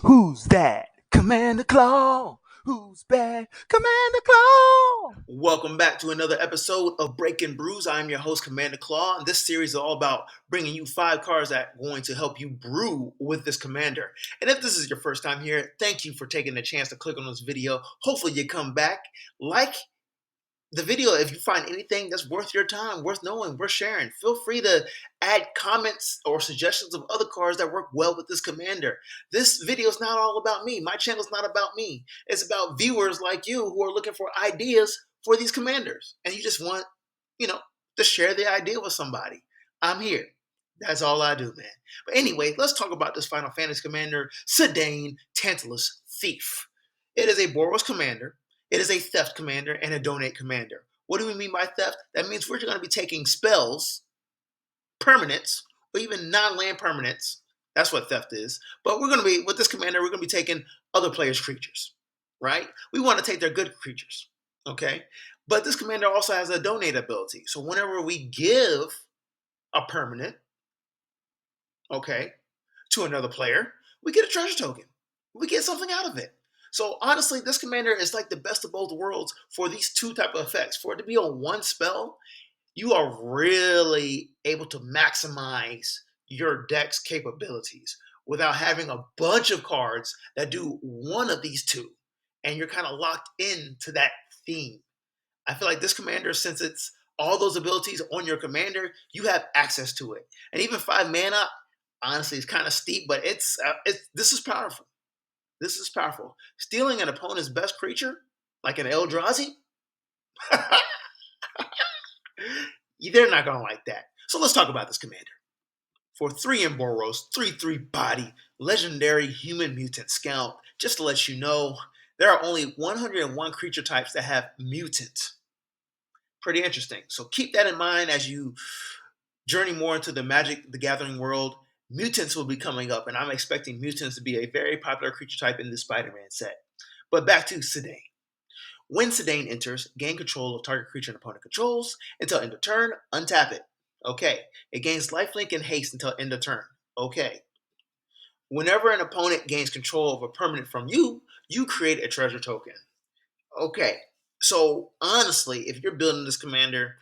Who's that? Commander Claw. Who's bad? Commander Claw. Welcome back to another episode of Breaking Brews. I'm your host, Commander Claw, and this series is all about bringing you 5 cards that are going to help you brew with this commander. And if this is your first time here, thank you for taking the chance to click on this video. Hopefully you come back, like the video if you find anything that's worth your time, worth knowing, worth sharing. Feel free to add comments or suggestions of other cards that work well with this commander. This video is not all about me. My channel is not about me. It's about viewers like you who are looking for ideas for these commanders. And you just want, to share the idea with somebody. I'm here. That's all I do, man. But anyway, let's talk about this Final Fantasy commander, Zidane, Tantalus Thief. It is a boros commander. It is a theft commander and a donate commander. What do we mean by theft? That means we're going to be taking spells, permanents, or even non-land permanents. That's what theft is. But with this commander, we're going to be taking other players' creatures, right? We want to take their good creatures, okay? But this commander also has a donate ability. So whenever we give a permanent, okay, to another player, we get a treasure token. We get something out of it. So honestly, this commander is like the best of both worlds for these two type of effects. For it to be on one spell, you are really able to maximize your deck's capabilities without having a bunch of cards that do one of these two. And you're kind of locked into that theme. I feel like this commander, since it's all those abilities on your commander, you have access to it. And even 5 mana, honestly, it's kind of steep, but this is powerful. This is powerful. Stealing an opponent's best creature, like an Eldrazi, they're not going to like that. So let's talk about this commander. For 3 in boros, 3/3 body, legendary human mutant scout. Just to let you know, there are only 101 creature types that have mutant. Pretty interesting. So keep that in mind as you journey more into the Magic the Gathering world. Mutants will be coming up, and I'm expecting mutants to be a very popular creature type in the Spider-Man set. But back to Zidane. When Zidane enters, gain control of target creature an opponent controls until end of turn, untap it. Okay. It gains lifelink and haste until end of turn. Okay. Whenever an opponent gains control of a permanent from you, you create a treasure token. Okay. So honestly, if you're building this commander,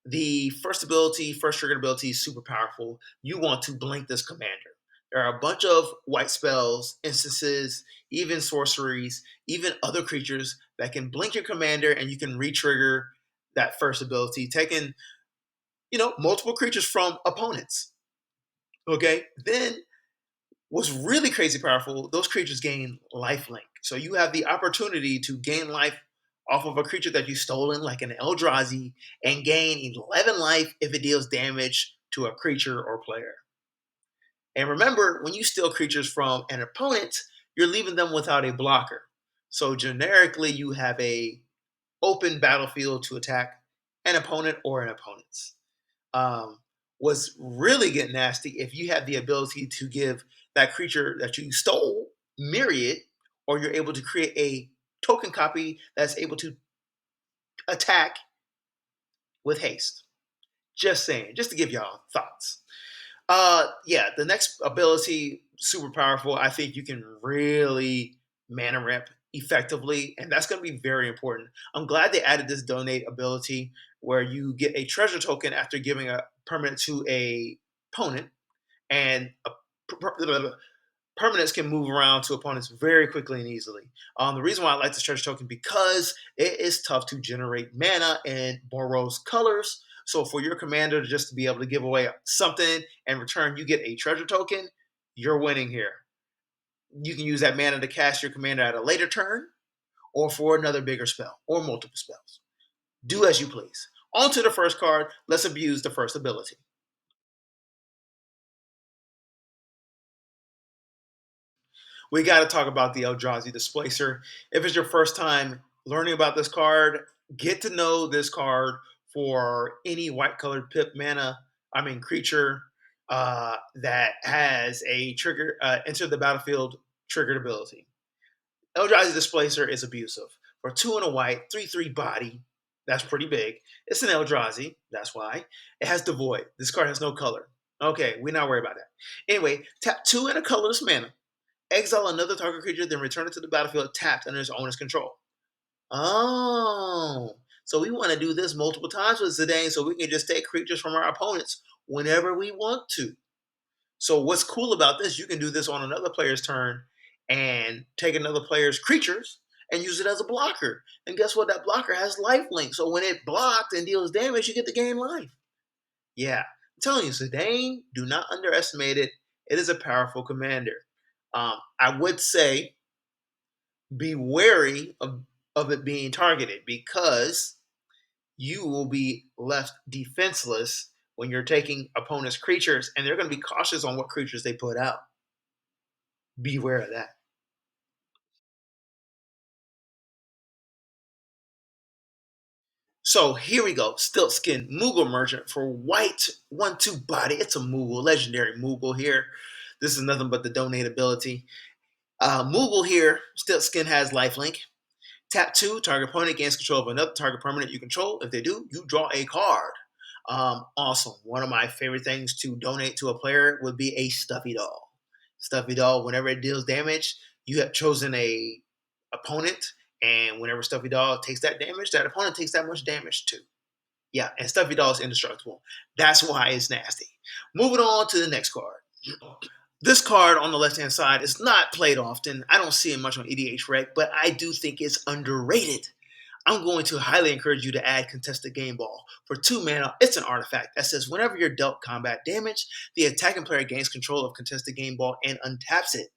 the first triggered ability is super powerful. You want to blink this commander. There are a bunch of white spells, instances, even sorceries, even other creatures that can blink your commander and you can re-trigger that first ability, taking, multiple creatures from opponents. Okay? Then what's really crazy powerful, those creatures gain lifelink. So you have the opportunity to gain life off of a creature that you've stolen, like an Eldrazi, and gain 11 life if it deals damage to a creature or player. And remember, when you steal creatures from an opponent, you're leaving them without a blocker. So generically, you have a open battlefield to attack an opponent or an opponent's. Was really get nasty if you have the ability to give that creature that you stole myriad, or you're able to create a token copy that's able to attack with haste. Just saying, just to give y'all thoughts. Yeah, the next ability, super powerful. I think you can really mana ramp effectively, and that's going to be very important. I'm glad they added this donate ability where you get a treasure token after giving a permanent to a opponent, and permanents can move around to opponents very quickly and easily. The reason why I like this treasure token because it is tough to generate mana in boros colors. So for your commander just to be able to give away something and return you get a treasure token, you're winning here. You can use that mana to cast your commander at a later turn or for another bigger spell or multiple spells. Do as you please. On to the first card. Let's abuse the first ability. We got to talk about the Eldrazi Displacer. If it's your first time learning about this card, get to know this card for any white colored pip creature that has a trigger, enter the battlefield triggered ability. Eldrazi Displacer is abusive. For 2 and a white, 3/3 body, that's pretty big. It's an Eldrazi, that's why. It has Devoid. This card has no color. Okay, we're not worried about that. Anyway, tap 2 and a colorless mana. Exile another target creature, then return it to the battlefield tapped under its owner's control. Oh, so we want to do this multiple times with Zidane so we can just take creatures from our opponents whenever we want to. So what's cool about this, you can do this on another player's turn and take another player's creatures and use it as a blocker. And guess what? That blocker has life link. So when it blocks and deals damage, you get to gain life. Yeah, I'm telling you, Zidane, do not underestimate it. It is a powerful commander. I would say be wary of it being targeted because you will be left defenseless when you're taking opponents' creatures, and they're going to be cautious on what creatures they put out. Beware of that. So here we go. Stiltskin Moogle Merchant for white 1/2 body. It's a Moogle, legendary Moogle here. This is nothing but the donate ability. Moogle here, Stiltskin has lifelink. Tap 2, target opponent gains control of another target permanent you control. If they do, you draw a card. Awesome. One of my favorite things to donate to a player would be a Stuffy Doll. Stuffy Doll, whenever it deals damage, you have chosen a opponent, and whenever Stuffy Doll takes that damage, that opponent takes that much damage too. Yeah, and Stuffy Doll is indestructible. That's why it's nasty. Moving on to the next card. This card on the left-hand side is not played often. I don't see it much on EDH Rec, but I do think it's underrated. I'm going to highly encourage you to add Contested Game Ball. For 2 mana, it's an artifact that says whenever you're dealt combat damage, the attacking player gains control of Contested Game Ball and untaps it.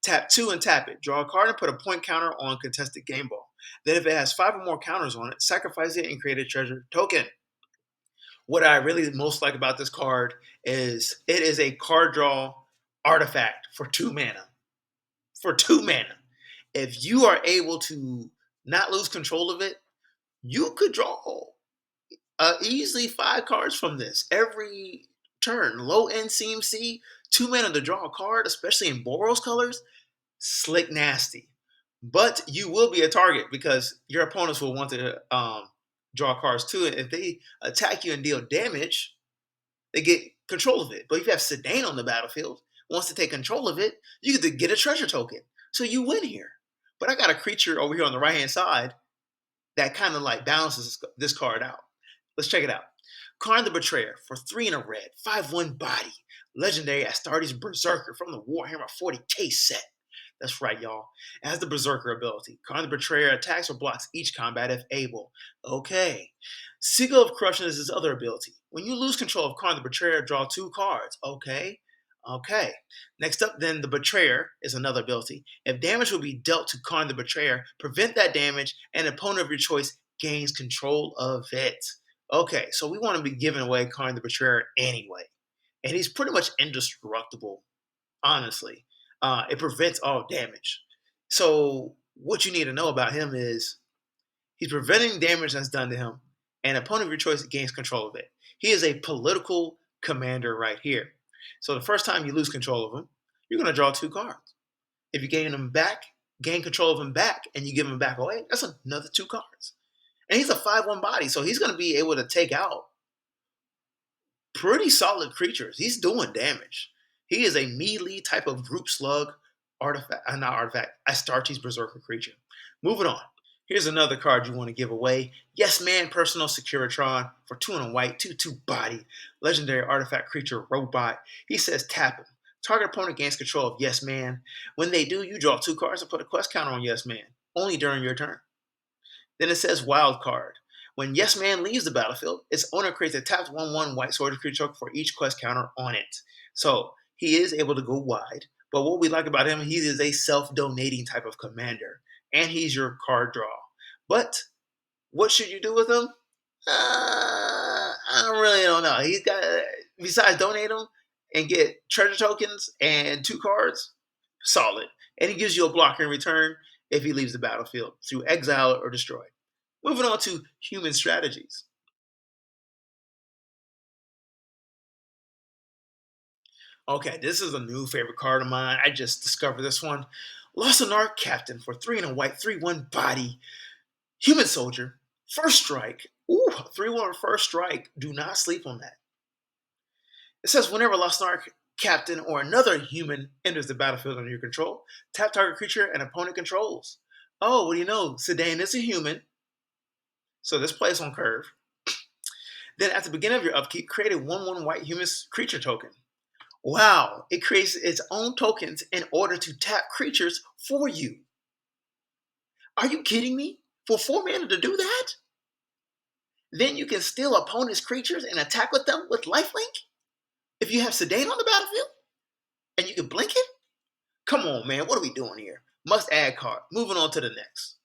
Tap 2 and tap it. Draw a card and put a point counter on Contested Game Ball. Then if it has 5 or more counters on it, sacrifice it and create a treasure token. What I really most like about this card is it is a card draw artifact for 2 mana. For 2 mana. If you are able to not lose control of it, you could draw easily 5 cards from this every turn. Low end CMC, 2 mana to draw a card, especially in Boros colors, slick nasty. But you will be a target because your opponents will want to draw cards too. And if they attack you and deal damage, they get control of it. But if you have Zidane on the battlefield, wants to take control of it, you get to get a treasure token. So you win here. But I got a creature over here on the right-hand side that kind of like balances this card out. Let's check it out. Karn the Betrayer for 3 and a red, 5/1 body. Legendary Astartes Berserker from the Warhammer 40k set. That's right, y'all. It has the Berserker ability. Karn the Betrayer attacks or blocks each combat if able. Okay. Siegel of Corruption is his other ability. When you lose control of Karn the Betrayer, draw 2 cards. Okay. Okay. Next up, then, the Betrayer is another ability. If damage will be dealt to Karn the Betrayer, prevent that damage, and an opponent of your choice gains control of it. Okay, so we want to be giving away Karn the Betrayer anyway. And he's pretty much indestructible, honestly. It prevents all damage. So what you need to know about him is he's preventing damage that's done to him, and opponent of your choice gains control of it. He is a political commander right here. So the first time you lose control of him, you're going to draw 2 cards. If you gain him back, gain control of him back, and you give him back away, that's another 2 cards. And he's a 5/1 body, so he's going to be able to take out pretty solid creatures. He's doing damage. He is a melee type of group slug artifact, not artifact, Astartes Berserker creature. Moving on. Here's another card you want to give away. Yes Man Personal Securitron for 2 and a white, 2/2 body, legendary artifact creature robot. He says tap him. Target opponent gains control of Yes Man. When they do, you draw 2 cards and put a quest counter on Yes Man, only during your turn. Then it says wild card. When Yes Man leaves the battlefield, its owner creates a tapped 1/1 white sword creature for each quest counter on it. So he is able to go wide. But what we like about him, he is a self-donating type of commander. And he's your card draw. But what should you do with him? I really don't know. He's got, besides donate him and get treasure tokens and 2 cards, solid. And he gives you a blocker in return if he leaves the battlefield through exile or destroy. Moving on to human strategies. Okay, this is a new favorite card of mine. I just discovered this one. Lost an Arc Captain for 3 and a white, 3/1 body. Human Soldier, first strike. Ooh, 3/1 first strike. Do not sleep on that. It says whenever Lost Ark captain, or another human enters the battlefield under your control, tap target creature and opponent controls. Oh, what do you know? Zidane is a human, so this plays on curve. Then at the beginning of your upkeep, create a 1/1 white human creature token. Wow, it creates its own tokens in order to tap creatures for you. Are you kidding me? For 4 mana to do that? Then you can steal opponent's creatures and attack with them with lifelink? If you have Zidane on the battlefield? And you can blink it? Come on, man, what are we doing here? Must add card. Moving on to the next.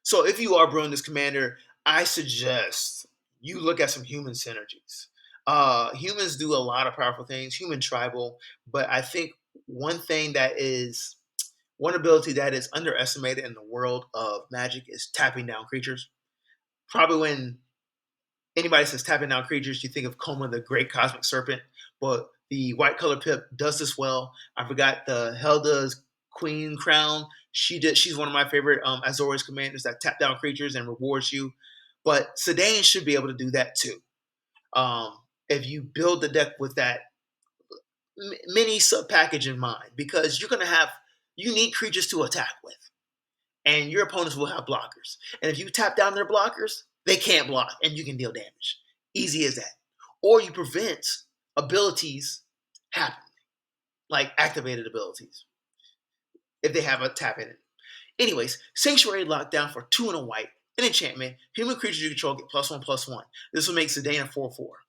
So if you are brewing this commander, I suggest you look at some human synergies. Humans do a lot of powerful things, human tribal, but I think one thing that is one ability that is underestimated in the world of Magic is tapping down creatures. Probably when anybody says tapping down creatures, you think of Koma, the Great Cosmic Serpent, but the white color pip does this well. I forgot the Helda's Queen Crown. She's one of my favorite Azorius commanders that tap down creatures and rewards you. But Zidane should be able to do that too. If you build the deck with that mini sub package in mind, because you need creatures to attack with, and your opponents will have blockers. And if you tap down their blockers, they can't block, and you can deal damage. Easy as that. Or you prevent abilities happening, like activated abilities, if they have a tap in it. Anyways, Sanctuary Lockdown for 2 and a white, an enchantment. Human creatures you control get +1/+1. This will make Zidane a 4/4.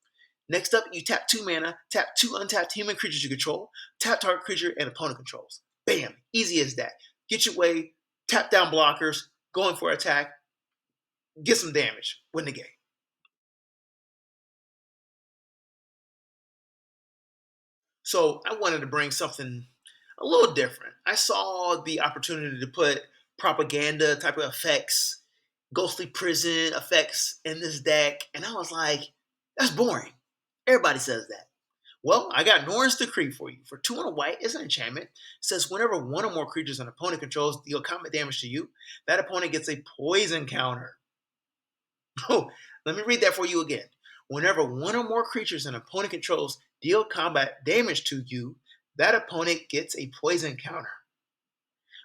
Next up, you tap 2 mana, tap 2 untapped human creatures you control, tap target creature and opponent controls. Bam! Easy as that. Get your way, tap down blockers, going for attack, get some damage, win the game. So I wanted to bring something a little different. I saw the opportunity to put propaganda type of effects, ghostly prison effects in this deck, and I was like, that's boring. Everybody says that. Well, I got Norn's Decree for you. For 2 and a white, it's an enchantment. It says whenever one or more creatures an opponent controls deal combat damage to you, that opponent gets a poison counter. Oh, let me read that for you again. Whenever one or more creatures an opponent controls deal combat damage to you, that opponent gets a poison counter.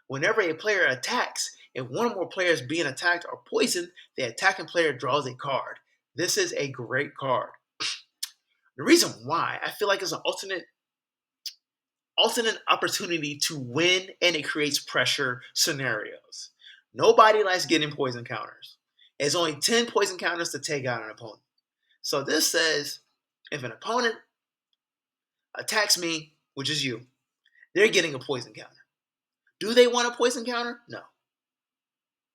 Whenever a player attacks, if one or more players being attacked are poisoned, the attacking player draws a card. This is a great card. The reason why I feel like it's an alternate opportunity to win, and it creates pressure scenarios. Nobody likes getting poison counters. There's only 10 poison counters to take out an opponent. So this says if an opponent attacks me, which is you, they're getting a poison counter. Do they want a poison counter? No.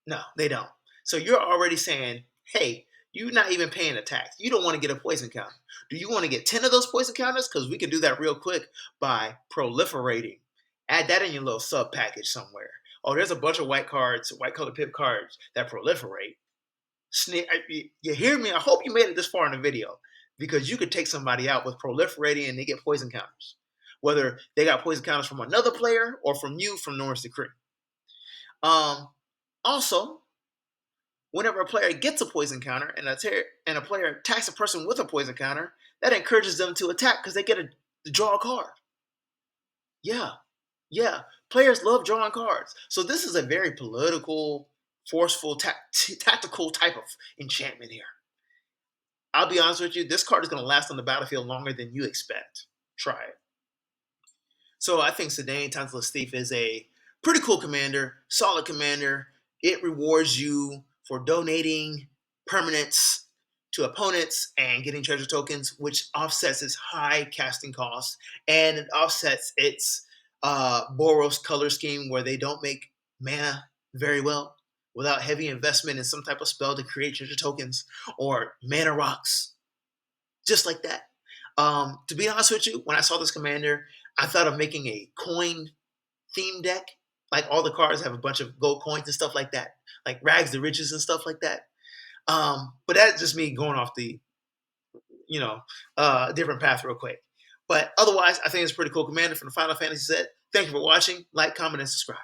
No, they don't. So you're already saying, hey, you're not even paying attacks. You don't want to get a poison counter. Do you want to get 10 of those poison counters? Because we can do that real quick by proliferating. Add that in your little sub package somewhere. Oh, there's a bunch of white cards, white colored pip cards that proliferate. You hear me? I hope you made it this far in the video, because you could take somebody out with proliferating and they get poison counters. Whether they got poison counters from another player or from you from Norn's Decree. Also, whenever a player gets a poison counter and a player attacks a person with a poison counter, that encourages them to attack because they get to draw a card. Yeah. Players love drawing cards. So this is a very political, forceful, tactical type of enchantment here. I'll be honest with you, this card is going to last on the battlefield longer than you expect. Try it. So I think Zidane, Tantalus Thief is a pretty cool commander, solid commander. It rewards you for donating permanents to opponents and getting treasure tokens, which offsets its high casting costs, and it offsets its boros color scheme where they don't make mana very well without heavy investment in some type of spell to create treasure tokens or mana rocks, just like that. To be honest with you, when I saw this commander, I thought of making a coin theme deck. Like all the cards have a bunch of gold coins and stuff like that, like Rags to Riches and stuff like that. But that's just me going off the, different path real quick. But otherwise, I think it's a pretty cool commander from the Final Fantasy set. Thank you for watching. Like, comment, and subscribe.